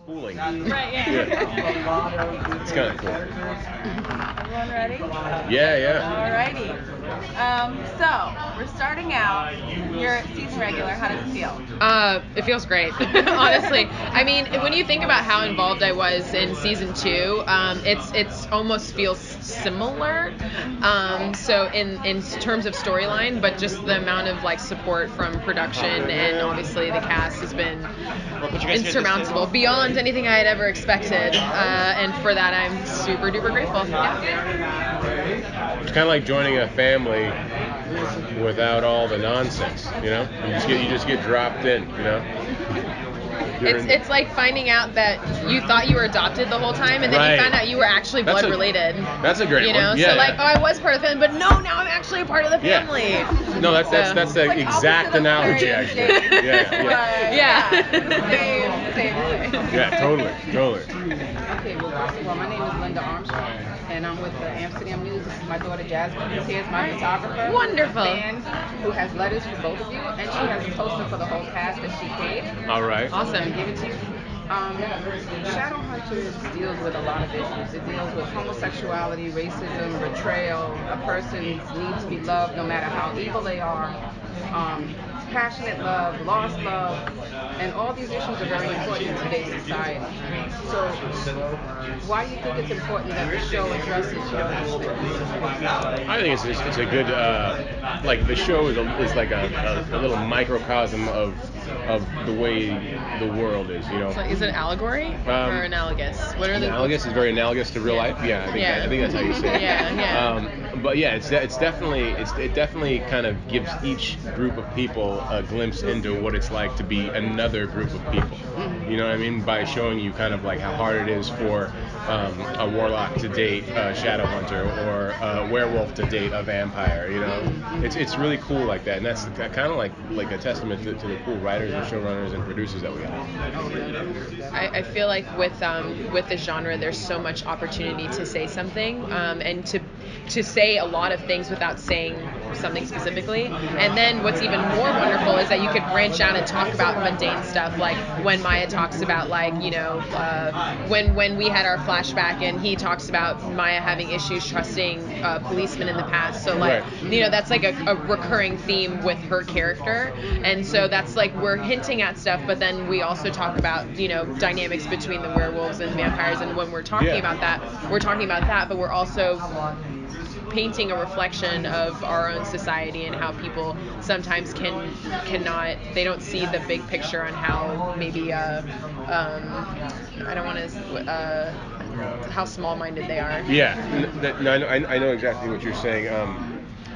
spooling. Right, yeah. It's kind of cool. Everyone ready? Yeah. Alrighty. So, we're starting out. You're a season regular. How does it feel? It feels great, honestly. I mean, when you think about how involved I was in season 2, it's almost feels similar. So in terms of storyline, but just the amount of like support from production and obviously the cast has been insurmountable, beyond anything I had ever expected. And for that, I'm super duper grateful. Yeah. It's kind of like joining a family without all the nonsense, you know? You just get dropped in, you know? It's like finding out that you thought you were adopted the whole time, and then you found out you were actually blood related. That's a great one. You know, one. so like, oh, I was part of the family, but no, now I'm actually a part of the family. Yeah. No, that's the like exact analogy, actually. Yeah. Same way. Yeah, totally. Okay, well, first of all, my name is Linda Armstrong, and I'm with the Amsterdam News. This is my daughter Jasmine, who's here as my photographer. Wonderful. And who has letters for both of you, and she has a poster for the whole cast that she paid. All right. Awesome. And give it to you. Shadowhunters deals with a lot of issues. It deals with homosexuality, racism, betrayal, a person's need to be loved no matter how evil they are, passionate love, lost love, and all these issues are very important in today's society. So why do you think it's important that the show addresses these things? I think it's a good, like the show is like a little microcosm of the way the world is, you know. So is it allegory or analogous? What are analogous is very analogous to real life. Yeah, I think that's how you say it. Yeah. But yeah, it definitely kind of gives each group of people a glimpse into what it's like to be another group of people. You know what I mean? By showing you kind of like how hard it is for a warlock to date a shadowhunter or a werewolf to date a vampire. You know, it's really cool like that, and that's kind of like a testament to the cool writers and showrunners and producers that we have. I feel like with the genre, there's so much opportunity to say something, and to say a lot of things without saying something specifically. And then what's even more wonderful is that you could branch out and talk about mundane stuff, like when Maia talks about, like, you know, when we had our flashback and he talks about Maia having issues trusting policemen in the past. So like, you know, that's like a recurring theme with her character. And so that's like, we're hinting at stuff, but then we also talk about, you know, dynamics between the werewolves and vampires. And when we're talking about that, but we're also painting a reflection of our own society and how people sometimes cannot, they don't see the big picture on how maybe I don't want to how small-minded they are. Yeah, no, I know exactly what you're saying.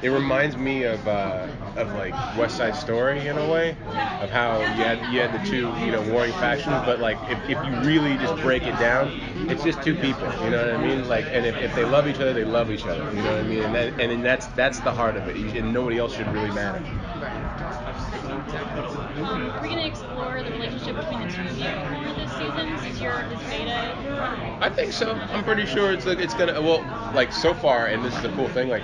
It reminds me of like West Side Story in a way, of how you had the two, you know, warring factions, but like if you really just break it down, it's just two people, you know what I mean? Like, and if they love each other, they love each other, you know what I mean? And that's the heart of it, and nobody else should really matter. Are we going to explore the relationship between the two of you more this season, since this beta? I think so. I'm pretty sure it's gonna. Well, like so far, and this is the cool thing. Like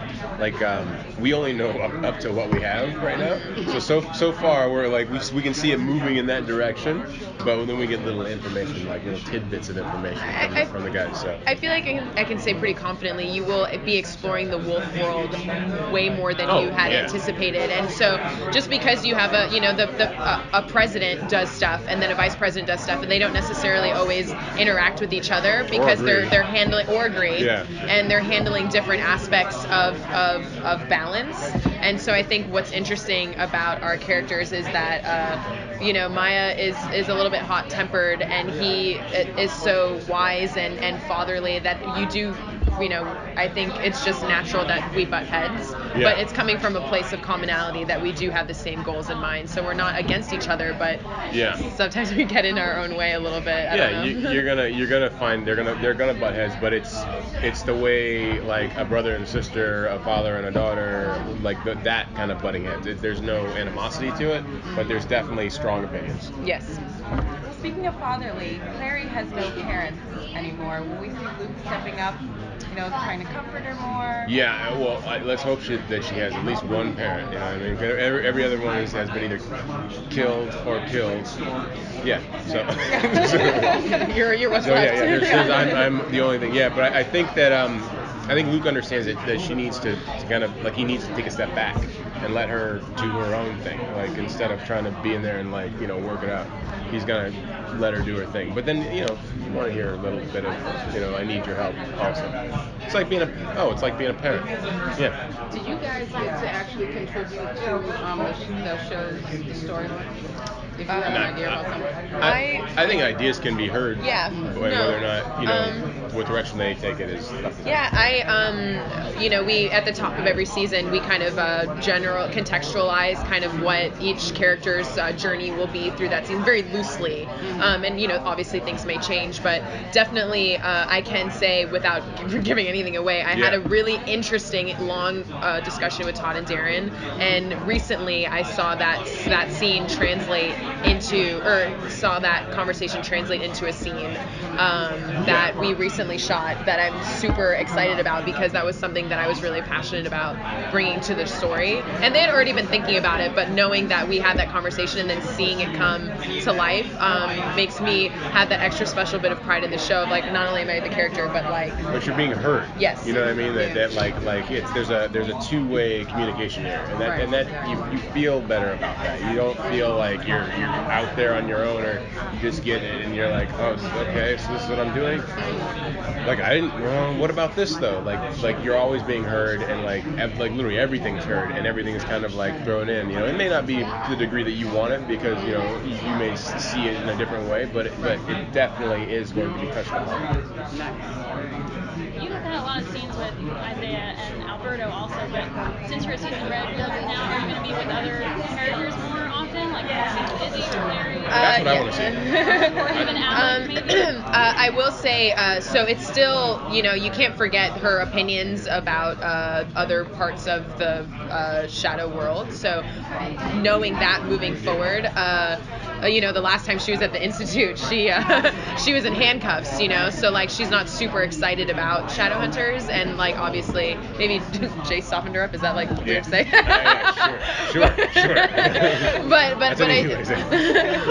we only know up to what we have right now. So far we're like we can see it moving in that direction, but then we get little information, like little tidbits of information from the guys. So I feel like I can say pretty confidently you will be exploring the wolf world way more than you had anticipated. And so just because you have a president does stuff and then a vice president does stuff, and they don't necessarily always interact with each other because they're handling and they're handling different aspects of balance. And so I think what's interesting about our characters is that Maia is a little bit hot-tempered, and he is so wise and fatherly that you do, I think it's just natural that we butt heads, but it's coming from a place of commonality that we do have the same goals in mind. So we're not against each other, but sometimes we get in our own way a little bit. I don't know. you're gonna find they're gonna butt heads, but it's the way, like a brother and sister, a father and a daughter, like that kind of butting heads. There's no animosity to it, but there's definitely strong opinions. Yes. speaking of fatherly, Clary has no parents anymore. Will we see Luke stepping up, trying to comfort her more? Yeah, well, let's hope that she has at least one parent. You know what I mean? Every other one has been either killed or killed. Yeah. So. You're what's so left. Yeah. I'm the only thing. Yeah, but I think that I think Luke understands that she needs to kind of he needs to take a step back and let her do her own thing. Like instead of trying to be in there and work it out, he's gonna let her do her thing. But then you want to hear a little bit of I need your help also. It's like being a parent. Yeah. Did you guys get to actually contribute to the show's storyline? If you have an idea about something. I think ideas can be heard. Yeah. Whether or not what direction they take it is. Yeah, we at the top of every season we kind of general contextualize kind of what each character's journey will be through that season very loosely, and obviously things may change, but definitely I can say without giving anything away, I had a really interesting long discussion with Todd and Darren, and recently I saw that scene translate into, or saw that conversation translate into a scene that we recently shot that I'm super excited about because that was something that I was really passionate about bringing to the story. And they had already been thinking about it, but knowing that we had that conversation and then seeing it come to life makes me have that extra special bit of pride in the show. Like, not only am I the character, but you're being heard. Yes. You know what I mean? That it's there's a two-way communication here, and that you feel better about that. You don't feel like you're out there on your own, or you just get it and you're like, oh, okay, so this is what I'm doing. Like I didn't. Well, what about this though? Like you're always being heard, and like literally everything's heard, and everything is kind of like thrown in. It may not be to the degree that you want it because you may see it in a different way, but it definitely is going to be touched upon. You have had a lot of scenes with Isaiah and Alberto also, but since you're a season regular now, are you going to be with other characters more often, like Izzy or Larry? That's what I want to see. Or even Alex, maybe? I will say, so it's still, you can't forget her opinions about other parts of the shadow world. So knowing that moving forward, the last time she was at the Institute, she was in handcuffs, so like she's not super excited about Shadowhunters, and like obviously maybe Jay softened her up. Is that like weird to say? Sure.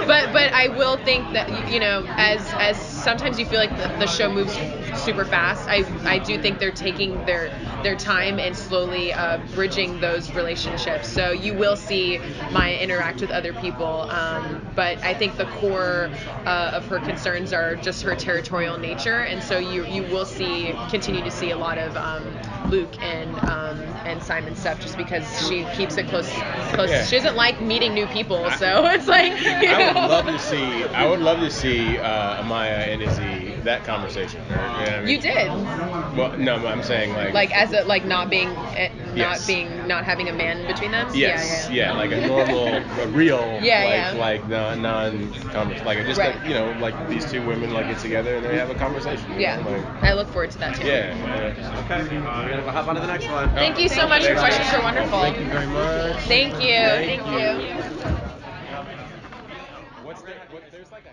But I will think that as sometimes you feel like the show moves super fast. I do think they're taking their time and slowly bridging those relationships. So you will see Maia interact with other people, but I think the core of her concerns are just her territorial nature, and so you will continue to see a lot of Luke and Simon's stuff just because she keeps it close. Yeah. She doesn't like meeting new people, so it's like I would love to see Maia and Izzy, that conversation. You know what I mean? You did. Well, no, I'm saying like as a not having a man between them. Yes. Yeah. Like a normal, a real, like non-conversation, like just like these two women like get together and they have a conversation. Yeah. I look forward to that too. Yeah. Okay. We're gonna hop on to the next one. Thank you so much. Your questions are wonderful. Thank you very much. Thank you. What's that? There's like a.